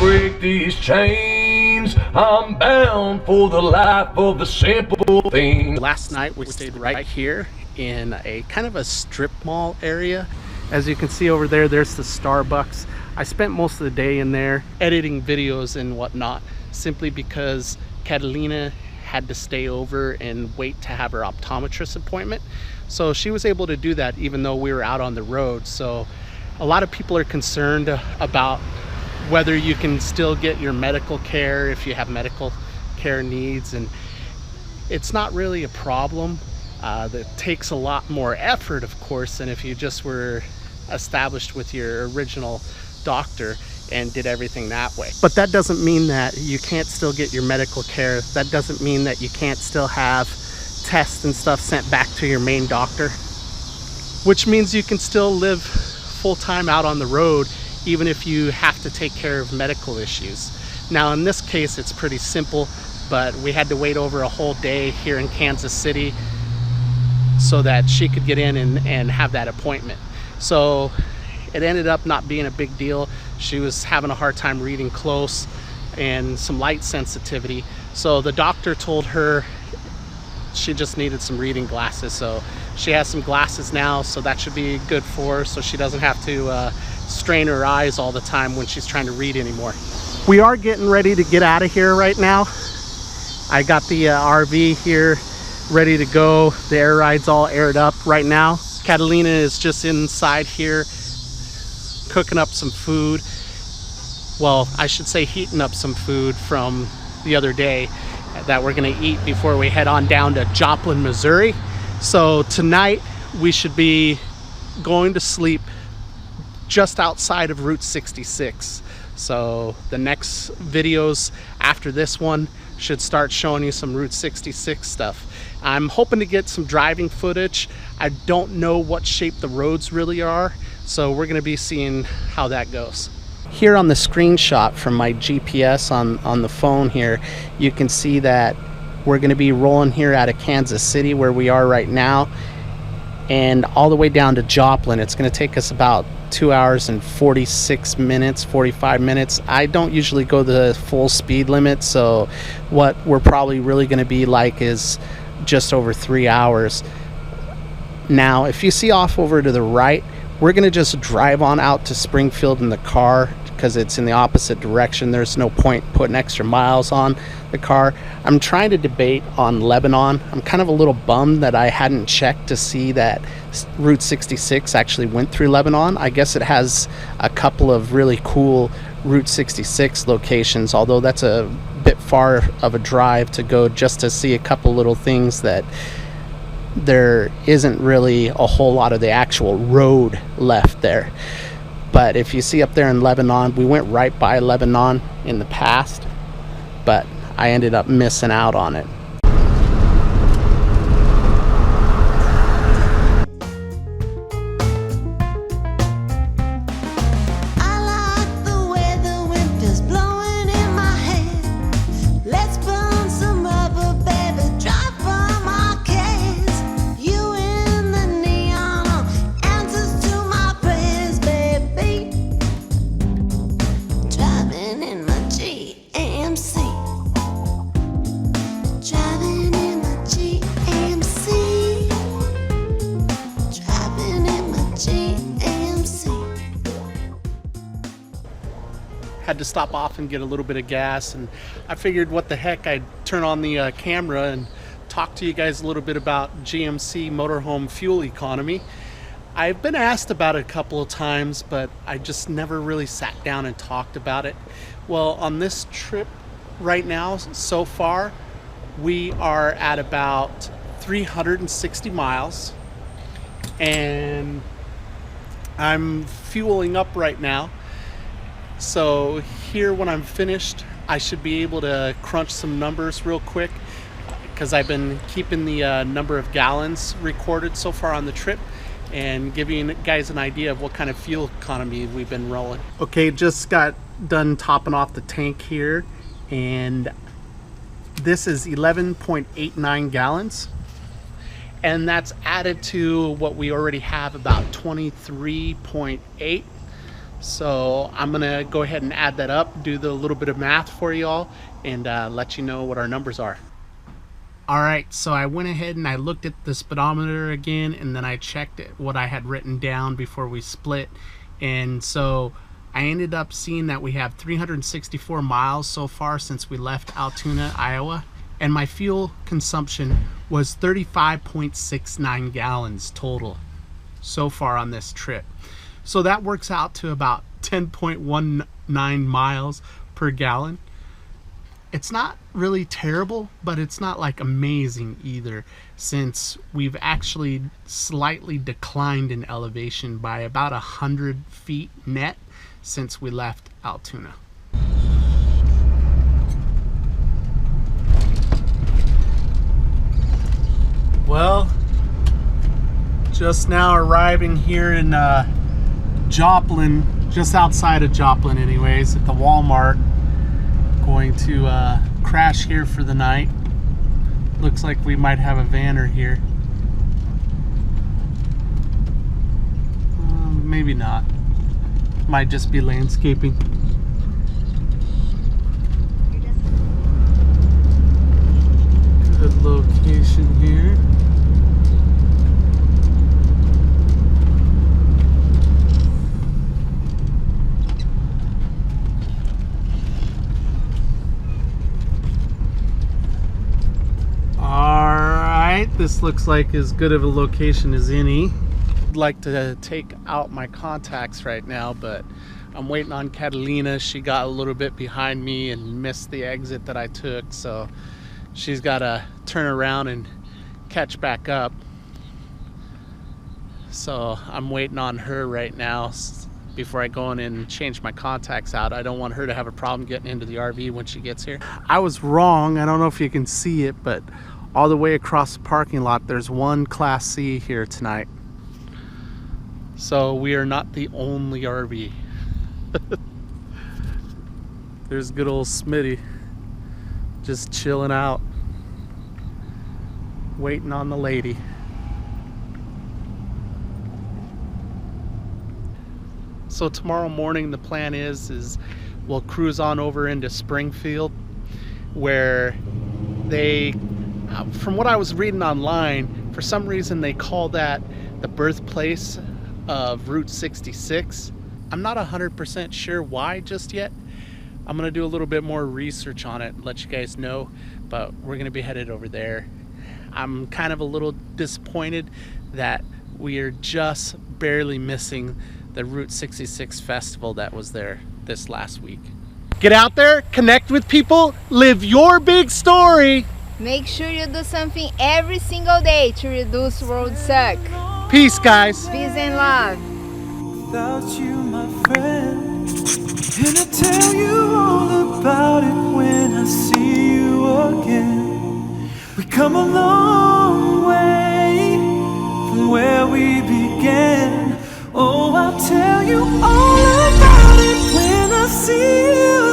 break these chains. I'm bound for the life of the simple thing. Last night we stayed right here in a kind of a strip mall area. As you can see over there, there's the Starbucks. I spent most of the day in there editing videos and whatnot, simply because Catalina had to stay over and wait to have her optometrist appointment. So she was able to do that even though we were out on the road. So a lot of people are concerned about whether you can still get your medical care if you have medical care needs, and it's not really a problem. That takes a lot more effort, of course, than if you just were established with your original doctor and did everything that way. But that doesn't mean that you can't still get your medical care. That doesn't mean that you can't still have tests and stuff sent back to your main doctor, which means you can still live full-time out on the road even if you have to take care of medical issues. Now in this case it's pretty simple, but we had to wait over a whole day here in Kansas City so that she could get in and have that appointment. So it ended up not being a big deal. She was having a hard time reading close and some light sensitivity. So the doctor told her she just needed some reading glasses. So she has some glasses now, so that should be good for her, so she doesn't have to strain her eyes all the time when she's trying to read anymore. We are getting ready to get out of here right now. I got the RV here ready to go. The air ride's all aired up right now. Catalina is just inside here cooking up some food. Well, I should say heating up some food from the other day that we're gonna eat before we head on down to Joplin, Missouri. So tonight we should be going to sleep just outside of Route 66. So the next videos after this one should start showing you some Route 66 stuff. I'm hoping to get some driving footage. I don't know what shape the roads really are, so we're gonna be seeing how that goes. Here on the screenshot from my GPS on the phone here, you can see that we're gonna be rolling here out of Kansas City, where we are right now, and all the way down to Joplin. It's gonna take us about 2 hours and 46 minutes, 45 minutes. I don't usually go the full speed limit, so what we're probably really gonna be like is just over 3 hours. Now, if you see off over to the right, we're gonna just drive on out to Springfield in the car because it's in the opposite direction. There's no point putting extra miles on the car. I'm trying to debate on Lebanon. I'm kind of a little bummed that I hadn't checked to see that Route 66 actually went through Lebanon. I guess it has a couple of really cool Route 66 locations, although that's a bit far of a drive to go just to see a couple little things that there isn't really a whole lot of the actual road left there. But if you see up there in Lebanon, we went right by Lebanon in the past, but I ended up missing out on it. Had to stop off and get a little bit of gas, and I figured what the heck, I'd turn on the camera and talk to you guys a little bit about GMC Motorhome fuel economy. I've been asked about it a couple of times, but I just never really sat down and talked about it. Well, on this trip right now, so far, we are at about 360 miles, and I'm fueling up right now. So here, when I'm finished, I should be able to crunch some numbers real quick, because I've been keeping the number of gallons recorded so far on the trip and giving you guys an idea of what kind of fuel economy we've been rolling. Okay, just got done topping off the tank here, and this is 11.89 gallons, and that's added to what we already have, about 23.8. So I'm gonna go ahead and add that up, do the little bit of math for y'all, and let you know what our numbers are. All right, so I went ahead and I looked at the speedometer again, and then I checked what I had written down before we split. And so I ended up seeing that we have 364 miles so far since we left Altoona, Iowa. And my fuel consumption was 35.69 gallons total so far on this trip. So that works out to about 10.19 miles per gallon. It's not really terrible, but it's not like amazing either, since we've actually slightly declined in elevation by about 100 feet net since we left Altoona. Well, just now arriving here in Joplin, just outside of Joplin anyways, at the Walmart. Going to crash here for the night. Looks like we might have a vanner here. Maybe not. Might just be landscaping. Good location here. This looks like as good of a location as any. I'd like to take out my contacts right now, but I'm waiting on Catalina. She got a little bit behind me and missed the exit that I took, so she's got to turn around and catch back up. So I'm waiting on her right now before I go in and change my contacts out. I don't want her to have a problem getting into the RV when she gets here. I was wrong. I don't know if you can see it, but all the way across the parking lot, there's one Class C here tonight. So we are not the only RV. There's good old Smitty, just chilling out, waiting on the lady. So tomorrow morning, the plan is we'll cruise on over into Springfield, where they, from what I was reading online, for some reason they call that the birthplace of Route 66. I'm not 100% sure why just yet. I'm gonna do a little bit more research on it and let you guys know, but we're gonna be headed over there. I'm kind of a little disappointed that we are just barely missing the Route 66 festival that was there this last week. Get out there, connect with people, live your big story. Make sure you do something every single day to reduce road suck. Peace, guys. Peace and love. Without you, my friend, and I tell you all about it when I see you again. We come a long way from where we began. Oh, I'll tell you all about it when I see you